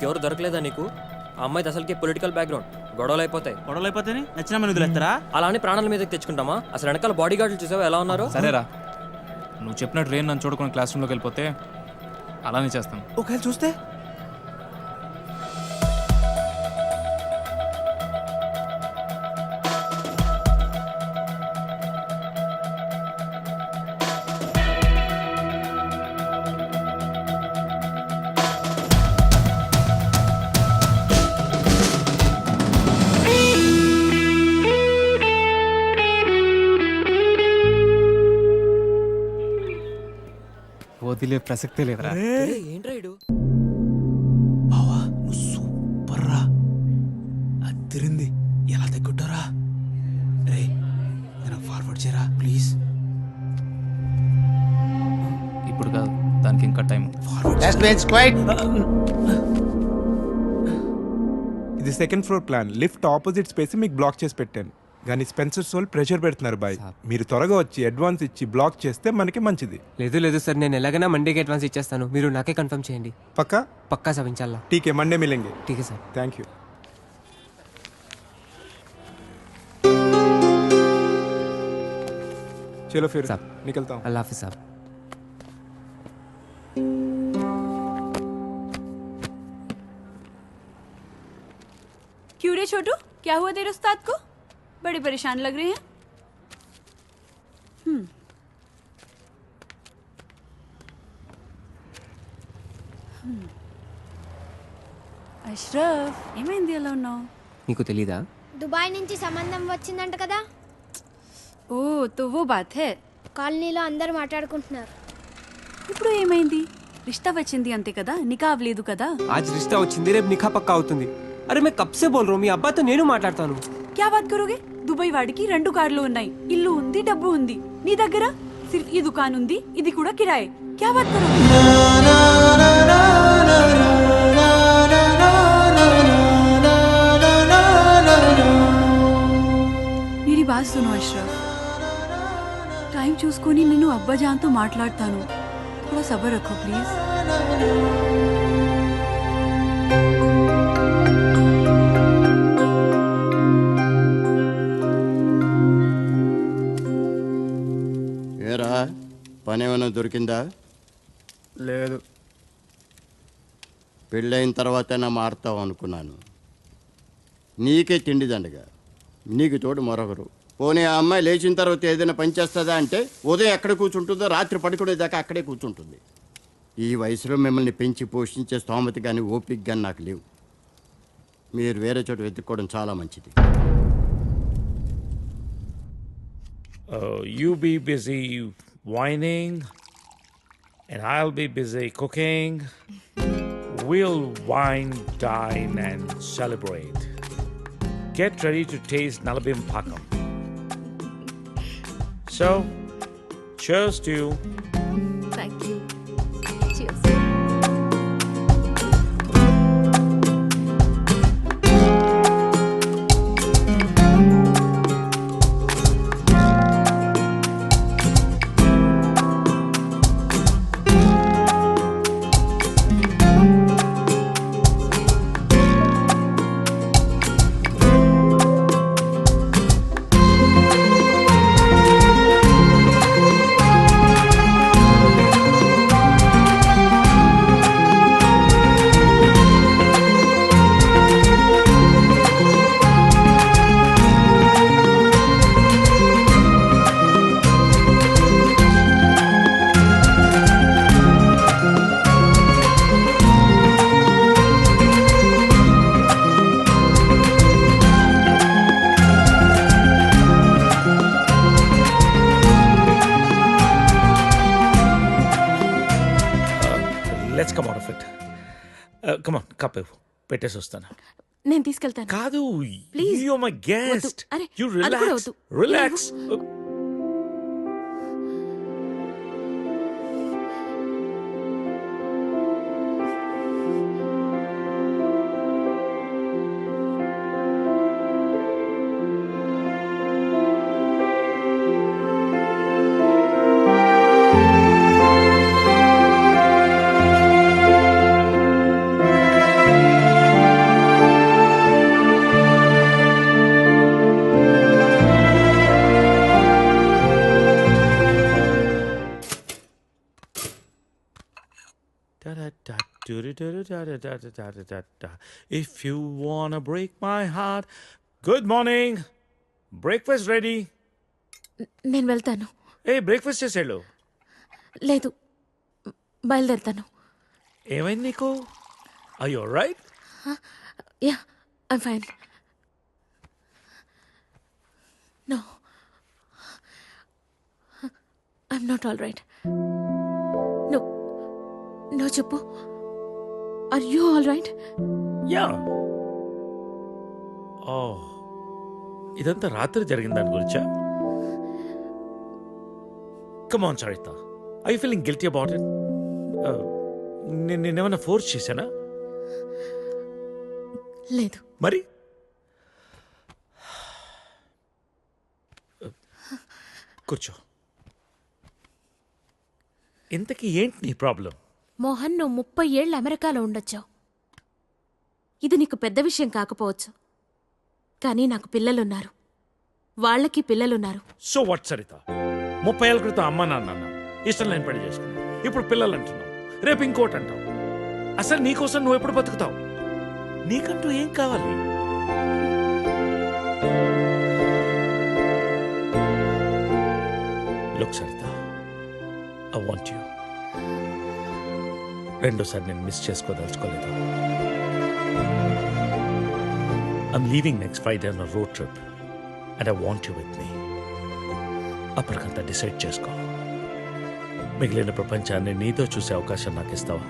ఇంకెవరు దొరకలేదా నీకు? ఆ అమ్మాయిది అసలుకి పొలిటికల్ బ్యాక్గ్రౌండ్, గొడవలు అయిపోతాయి. నచ్చిన మన వదిలేస్తారా? అలా అని ప్రాణాల మీదకి తెచ్చుకుంటామా? అసలు వెనకాల బాడీ గార్డులు చూసావా ఎలా ఉన్నారు? సరేరా, నువ్వు చెప్పినట్టు రేన్ నన్ను చూడకుండా క్లాస్ రూమ్లోకి వెళ్ళిపోతే అలానే చేస్తాను. ఒకవేళ చూస్తే వదిలే ప్రసక్తే లేదురా. ఏంట్రా ఇడు? బావా నువ్వు సూపర్ రా, అదిరింది. ఎలా తగ్గుంటారా రే? నేను ఫార్వర్డ్ చేయరా ప్లీజ్. ఇప్పుడు కాదు, దానికి ఇంకా టైం. ఇది second floor plan. Lift opposite space మీకు బ్లాక్ చేసి పెట్టాను, కానీ స్పెన్సర్ సోల్ ప్రెషర్ పెడుతున్నారు బాయ్. మీరు త్వరగా వచ్చి అడ్వాన్స్ ఇచ్చి బ్లాక్ చేస్తే మనకి మంచిది. లేదు సార్, నేను ఎలాగైనా మండేకి అడ్వాన్స్ ఇచ్చేస్తాను. మీరు నాకే కన్ఫర్మ్ చేయండి. పక్కా సార్, ఇన్షాల్లా. ఠీక్ హై, మండే మిలేంగే. ठीक है सर. Thank you. चलो फिर साहब, निकलता हूँ. अल्लाह हाफिज़ साहब. क्यों रे छोटू, क्या हुआ तेरे उस्ताद को? बड़े परेशान लग रहे हैं. అష్రఫ్, ఏమైంది అలా ఉన్నావు? నీకు తెలీదా? దుబాయ్ నుంచి సంబంధం వచ్చిందంట కదా. ఓ తో వో బాత్ హై. కాలనీలో అందరూ మాట్లాడుకుంటున్నారు. ఇప్పుడు ఏమైంది? రిష్తా వచ్చింది అంతే కదా, నికా అవ్వలేదు కదా. आज रिश्ता వచ్చింది, రేపు నిఖా పక్కా అవుతుంది. అరే मैं कब से बोल रहा हूँ, మీ అబ్బాయితో నేను మాట్లాడతాను. क्या बात करोगे? దుబాయ్ వాడికి 2 కార్లు ఉన్నాయి, ఇల్లు ఉంది, డబ్బు ఉంది. నీ దగ్గర సిర్ఫ్ ఈ దుకాన్ ఉంది, ఇది కూడా కిరాయే. क्या बात करोगे? मेरी बात सुनो अशरफ, टाइम చూసుకొని నేను అబ్బాజాన్తో మాట్లాడతాను. थोड़ा सब्र रखो प्लीज. ఏరా పని ఏమైనా దొరికిందా? లేదు. పెళ్ళైన తర్వాతైనా మారుతావు అనుకున్నాను. నీకే తిండి దండగా, నీకు తోడు మరొకరు. పోనీ ఆ అమ్మాయి లేచిన తర్వాత ఏదైనా పని చేస్తుందా అంటే ఉదయం ఎక్కడ కూర్చుంటుందో రాత్రి పడుకునేదాకా అక్కడే కూర్చుంటుంది. ఈ వయసులో మిమ్మల్ని పెంచి పోషించే స్తోమత కానీ ఓపిక కానీ నాకు లేవు. మీరు వేరే చోట వెతుక్కోవడం చాలా మంచిది. You be busy whining and I'll be busy cooking. We'll wine, dine and celebrate. Get ready to taste Nalabim Pakam. So, cheers to you. Thank you. Cheers. Let's come out of it. Come on, cup ఇవ్వు, పెట్టేసి వస్తాను. నేను తీసుకెళ్తాను. కాదు, Please. you're my guest. వద్దు. అరే, You అది కూడా relax. వద్దు. Relax. If you wanna break my heart. Good morning. Breakfast ready. నేను వెళ్తాను. Hey, breakfast చేసేళ్ళు. లేదు, బయలుదేరుతాను. ఏమైంది నీకు? Are you alright? Yeah, I'm fine. No, I'm not all right. నువ్వు చెప్పు, are you all right? Yeah. Oh. ఇదంతా రాత్రి జరిగిన దాని గురించా? Come on, Sarita. Are you feeling guilty about it? నేనేమన్నా ఫోర్స్ చేశానా? లేదు. మరి కూర్చో. ఇంతకీ ఏంటి నీ ప్రాబ్లం? మోహన్, నువ్వు 30 ఏళ్ళు అమెరికాలో ఉండొచ్చావు. ఇది నీకు పెద్ద విషయం కాకపోవచ్చు, కానీ నాకు పిల్లలున్నారు, వాళ్ళకి పిల్లలున్నారు. So what Saritha? 30 ఏళ్ళ క్రితం అమ్మ నాన్న అన్నావు, ఇష్టం లేని పెళ్లి చేసుకున్నావు, ఇప్పుడు పిల్లలు అంటున్నావు, రేపు ఇంకోటి అంటావు. అసలు నీకోసం నువ్వు ఎప్పుడు బతుకుతావు? నీకంటూ ఏం కావాలి? Look Saritha, I want you. రెండోసారి నేను మిస్ చేసుకోదలుచుకోలేదు. I'm leaving next Friday on a road trip and I want you with me. అప్పటికంతా డిసైడ్ చేసుకో. మిగిలిన ప్రపంచాన్ని నీతో చూసే అవకాశం నాకు ఇస్తావా?